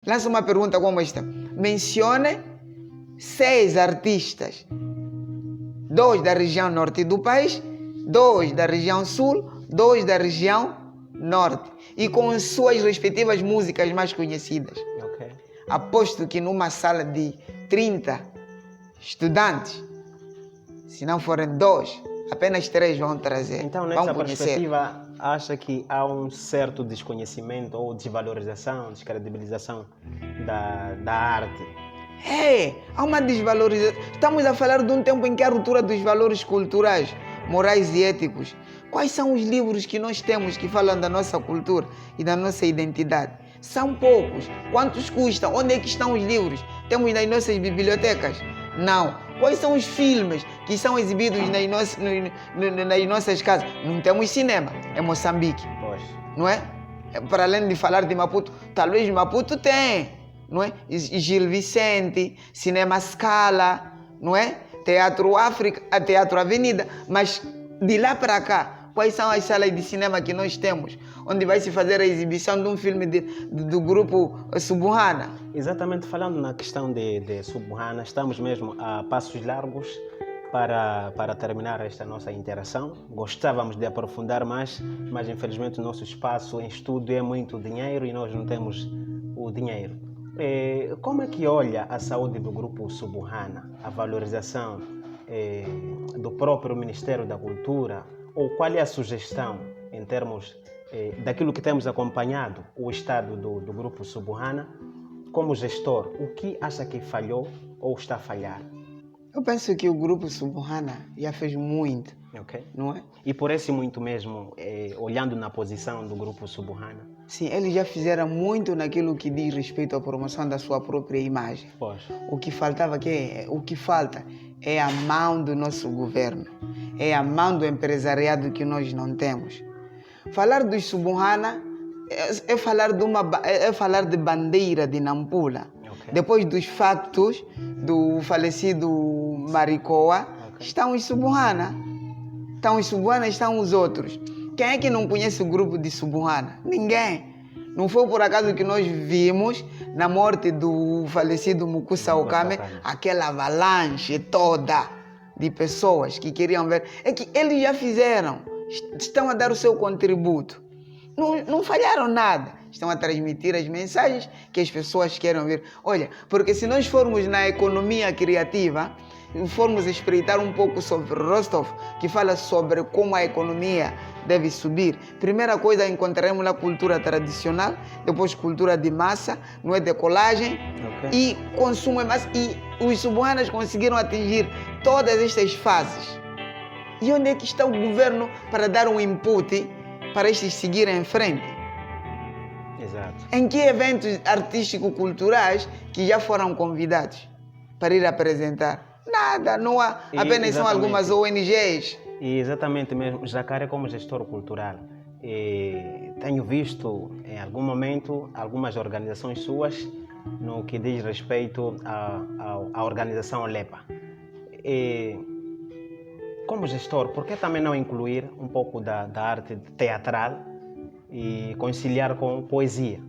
Lança uma pergunta como esta. Mencione 6 artistas. 2 da região norte do país, 2 da região sul, 2 da região norte. E com suas respectivas músicas mais conhecidas. Ok. Aposto que numa sala de 30 estudantes, se não forem 2, apenas 3 vão trazer. Então, nessa vão conhecer. perspectiva, acha que há um certo desconhecimento ou desvalorização, descredibilização da arte? Há uma desvalorização. Estamos a falar de um tempo em que há ruptura dos valores culturais, morais e éticos. Quais são os livros que nós temos que falam da nossa cultura e da nossa identidade? São poucos. Quantos custam? Onde é que estão os livros? Temos nas nossas bibliotecas? Não. Quais são os filmes que são exibidos nas nossas casas? Não temos cinema. É Moçambique. Pois. Não é? Para além de falar de Maputo, talvez Maputo tem, não é? Gil Vicente, Cinema Scala, não é? Teatro África, a Teatro Avenida, mas de lá para cá, quais são as salas de cinema que nós temos, onde vai se fazer a exibição de um filme do grupo Subuhana? Exatamente, falando na questão de Subuhana, estamos mesmo a passos largos para terminar esta nossa interação. Gostávamos de aprofundar mais, mas infelizmente o nosso espaço em estudo é muito dinheiro e nós não temos o dinheiro. Como é que olha a saúde do grupo Subuhana, a valorização do próprio Ministério da Cultura, ou qual é a sugestão em termos daquilo que temos acompanhado o estado do grupo Subuhana? Como gestor, o que acha que falhou ou está a falhar? Eu penso que o grupo Subuhana já fez muito, Okay. não é? E por esse muito mesmo, olhando na posição do grupo Subuhana? Sim, eles já fizeram muito naquilo que diz respeito à promoção da sua própria imagem. Pois. O que falta é a mão do nosso governo, é a mão do empresariado que nós não temos. Falar dos Subuhana é falar de bandeira de Nampula. Okay. Depois dos factos do falecido Maricoa, Okay. estão os Subuhana. Estão os Subuhana, estão os outros. Quem é que não conhece o grupo de Subuhana? Ninguém. Não foi por acaso que nós vimos, na morte do falecido Mukusa Okame, aquela avalanche toda de pessoas que queriam ver. É que eles já fizeram, estão a dar o seu contributo. Não falharam nada. Estão a transmitir as mensagens que as pessoas querem ver. Olha, porque se nós formos na economia criativa, formos espreitar um pouco sobre Rostov, que fala sobre como a economia deve subir. Primeira coisa, encontraremos a cultura tradicional, depois cultura de massa, não é, decolagem, Okay. e consumo em massa. E os Subuhanas conseguiram atingir todas estas fases. E onde é que está o governo para dar um input para estes seguirem em frente? Exato. Em que eventos artístico-culturais que já foram convidados para ir apresentar? Nada, não há. Apenas são algumas ONGs. E exatamente mesmo, Jacaré, como gestor cultural, tenho visto em algum momento algumas organizações suas no que diz respeito à organização LEPA. Como gestor, por que também não incluir um pouco da arte teatral e conciliar com poesia?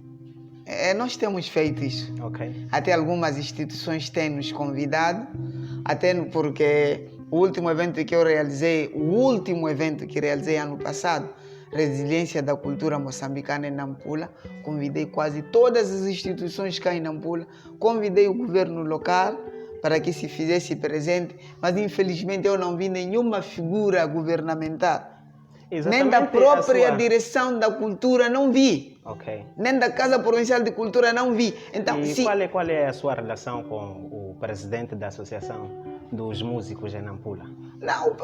Nós temos feito isso. Okay. Até algumas instituições têm nos convidado, até porque o último evento que realizei ano passado, Resiliência da Cultura Moçambicana em Nampula, convidei quase todas as instituições cá em Nampula, convidei o governo local para que se fizesse presente, mas infelizmente eu não vi nenhuma figura governamental. Exatamente. Nem da própria direção da cultura não vi. Okay. Nem da Casa Provincial de Cultura não vi. Então, qual é a sua relação com o presidente da Associação dos Músicos em Nampula? Não,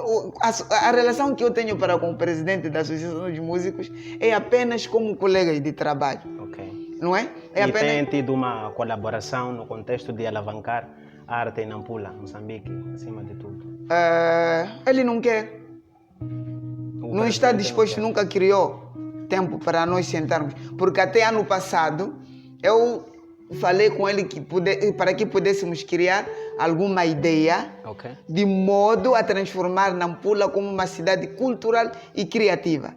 a relação que eu tenho com o presidente da Associação dos Músicos é apenas como colegas de trabalho. Okay. Não é? Tem tido uma colaboração no contexto de alavancar a arte em Nampula, Moçambique, acima de tudo? Ele não quer. Não está disposto, nunca criou tempo para nós sentarmos. Porque até ano passado eu falei com ele para que pudéssemos criar alguma ideia, okay, de modo a transformar Nampula como uma cidade cultural e criativa.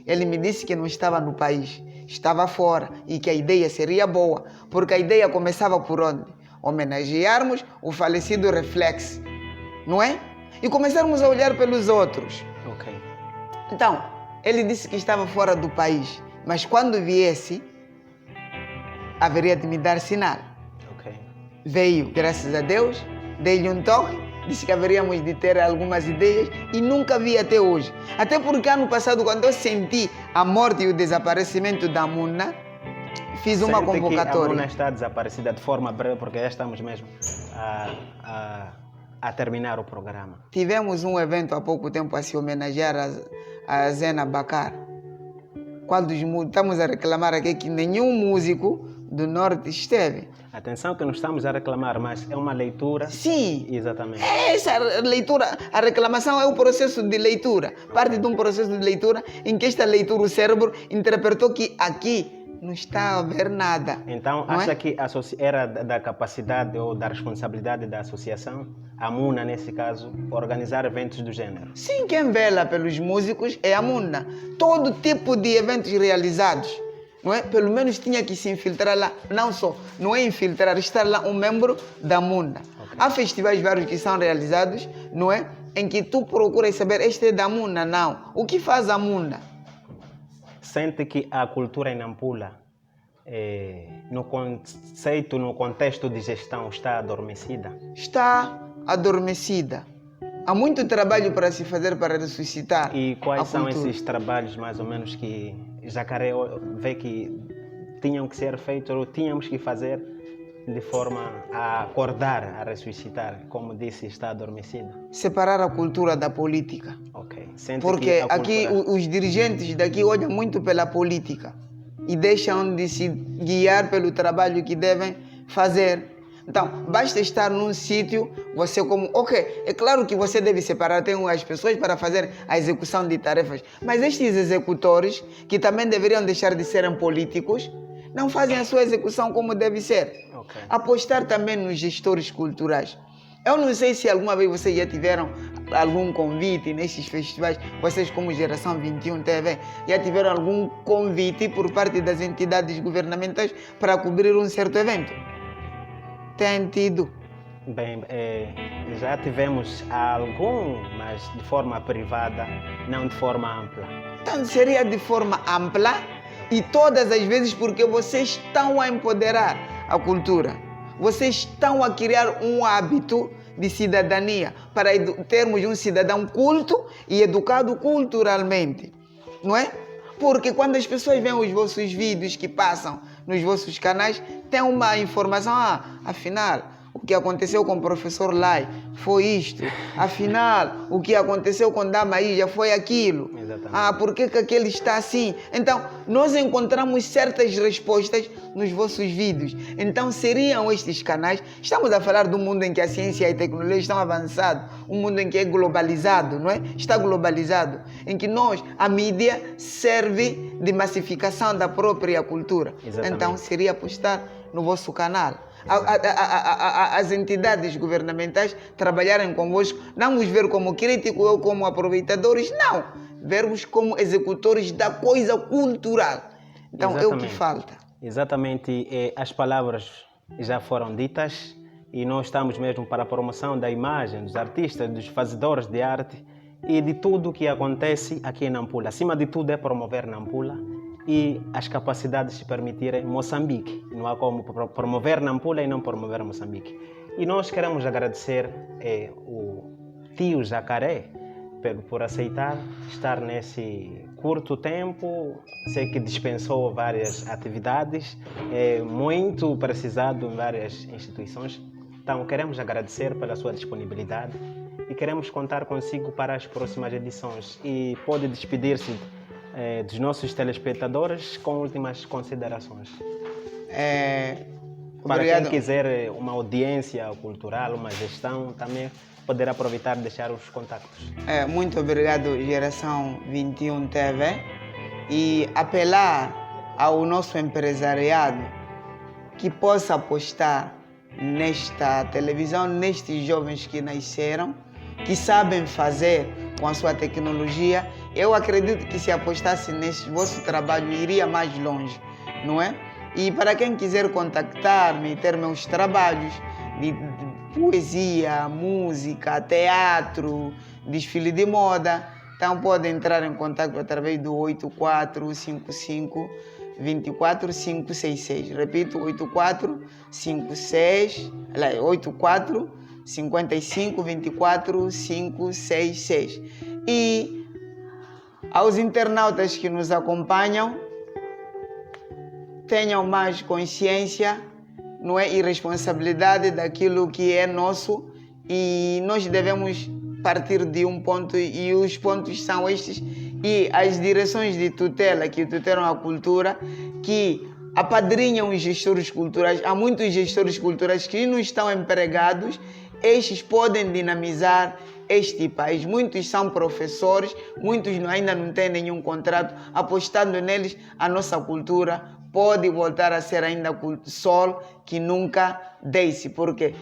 Ele me disse que não estava no país, estava fora e que a ideia seria boa, porque a ideia começava por onde? Homenagearmos o falecido Reflex, não é? E começarmos a olhar pelos outros. Ok. Então, ele disse que estava fora do país, mas quando viesse, haveria de me dar sinal. Ok. Veio, graças a Deus, dei-lhe um toque, disse que haveríamos de ter algumas ideias e nunca vi até hoje. Até porque ano passado, quando eu senti a morte e o desaparecimento da Muna, fiz uma Sente que a convocatória. Muna está desaparecida de forma breve, porque já estamos mesmo a terminar o programa. Tivemos um evento há pouco tempo a se homenagear a Zena Bacar. Estamos a reclamar aqui que nenhum músico do Norte esteve. Atenção que não estamos a reclamar, mas é uma leitura. Sim. Exatamente. Essa leitura, a reclamação é o processo de leitura. Parte de um processo de leitura em que esta leitura o cérebro interpretou que aqui não está a ver nada. Então, não acha é? que era da capacidade ou da responsabilidade da associação, a MUNA nesse caso, organizar eventos do gênero? Sim, quem vela pelos músicos é a MUNA. Todo tipo de eventos realizados, não é? Pelo menos tinha que se infiltrar lá. Não só, não é infiltrar, estar lá um membro da MUNA. Okay. Há festivais vários que são realizados, não é? Em que tu procuras saber, este é da MUNA, não. O que faz a MUNA? Sente que a cultura em Nampula, no conceito, no contexto de gestão, está adormecida? Está adormecida. Há muito trabalho para se fazer para ressuscitar. E quais a são cultura. esses trabalhos, mais ou menos, que Jacaré vê que tinham que ser feitos ou tínhamos que fazer de forma a acordar, a ressuscitar? Como disse, está adormecida. Separar a cultura da política. Ok. Sente Porque que a aqui cultura... os dirigentes daqui olham muito pela política e deixam de se guiar pelo trabalho que devem fazer. Então, basta estar num sítio, você como... Ok, é claro que você deve separar, tem as pessoas para fazer a execução de tarefas, mas estes executores, que também deveriam deixar de serem políticos, não fazem a sua execução como deve ser. Okay. Apostar também nos gestores culturais. Eu não sei se alguma vez vocês já tiveram algum convite nesses festivais, vocês como Geração 21 TV, já tiveram algum convite por parte das entidades governamentais para cobrir um certo evento? Tem tido? Bem, já tivemos algum, mas de forma privada, não de forma ampla. Então seria de forma ampla e todas as vezes porque vocês estão a empoderar a cultura. Vocês estão a criar um hábito de cidadania para termos um cidadão culto e educado culturalmente, não é? Porque quando as pessoas veem os vossos vídeos que passam nos vossos canais, tem uma informação, afinal, o que aconteceu com o professor Lai foi isto. Afinal, o que aconteceu com Damaíja foi aquilo. Exatamente. Por que aquele está assim? Então, nós encontramos certas respostas nos vossos vídeos. Então, seriam estes canais... Estamos a falar de um mundo em que a ciência e a tecnologia estão avançados. Um mundo em que é globalizado, não é? Está globalizado. Em que a mídia serve de massificação da própria cultura. Exatamente. Então, seria apostar no vosso canal. As entidades governamentais trabalharem convosco, não os ver como críticos ou como aproveitadores, não. Ver-vos como executores da coisa cultural. Então, exatamente. É o que falta. Exatamente. As palavras já foram ditas e nós estamos mesmo para a promoção da imagem dos artistas, dos fazedores de arte e de tudo o que acontece aqui em Nampula. Acima de tudo é promover Nampula e as capacidades de permitirem Moçambique. Não há como promover Nampula e não promover Moçambique. E nós queremos agradecer o tio Jacaré por aceitar estar nesse curto tempo. Sei que dispensou várias atividades, muito precisado em várias instituições. Então queremos agradecer pela sua disponibilidade e queremos contar consigo para as próximas edições. E pode despedir-se dos nossos telespectadores com últimas considerações. Para Obrigado. quem quiser uma audiência cultural, uma gestão, também poder aproveitar e deixar os contactos. Muito obrigado, Geração 21 TV, e apelar ao nosso empresariado que possa apostar nesta televisão, nestes jovens que nasceram, que sabem fazer com a sua tecnologia eu acredito que se apostasse nesse vosso trabalho, iria mais longe, não é? E para quem quiser contactar-me, ter meus trabalhos de poesia, música, teatro, desfile de moda, então pode entrar em contato através do 8455 24566. Repito, 84 55 24 566. E aos internautas que nos acompanham, tenham mais consciência, não é, e responsabilidade daquilo que é nosso, e nós devemos partir de um ponto, e os pontos são estes, e as direções de tutela que tutelam a cultura, que apadrinham os gestores culturais. Há muitos gestores culturais que não estão empregados, estes podem dinamizar este país. Muitos são professores, muitos ainda não têm nenhum contrato. Apostando neles, a nossa cultura pode voltar a ser ainda sol que nunca desce, porque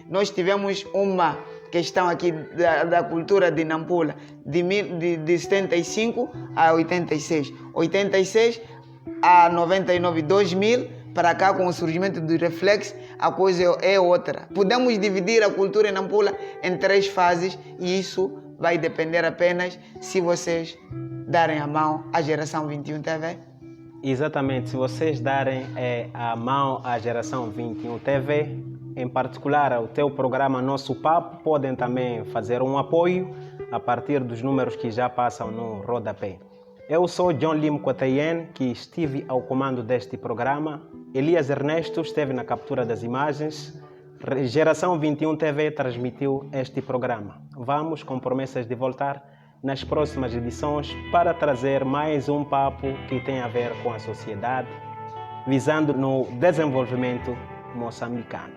nós tivemos uma questão aqui da cultura de Nampula de 75 a 86, 86 a 99, 2000 para cá, com o surgimento do Reflex, a coisa é outra. Podemos dividir a cultura em Nampula em 3 fases, e isso vai depender apenas se vocês darem a mão à Geração 21 TV. Exatamente, se vocês darem a mão à Geração 21 TV, em particular ao teu programa Nosso Papo, podem também fazer um apoio a partir dos números que já passam no rodapé. Eu sou John Lim Quatayen, que estive ao comando deste programa. Elias Ernesto esteve na captura das imagens. Geração 21 TV transmitiu este programa. Vamos com promessas de voltar nas próximas edições para trazer mais um papo que tem a ver com a sociedade, visando no desenvolvimento moçambicano.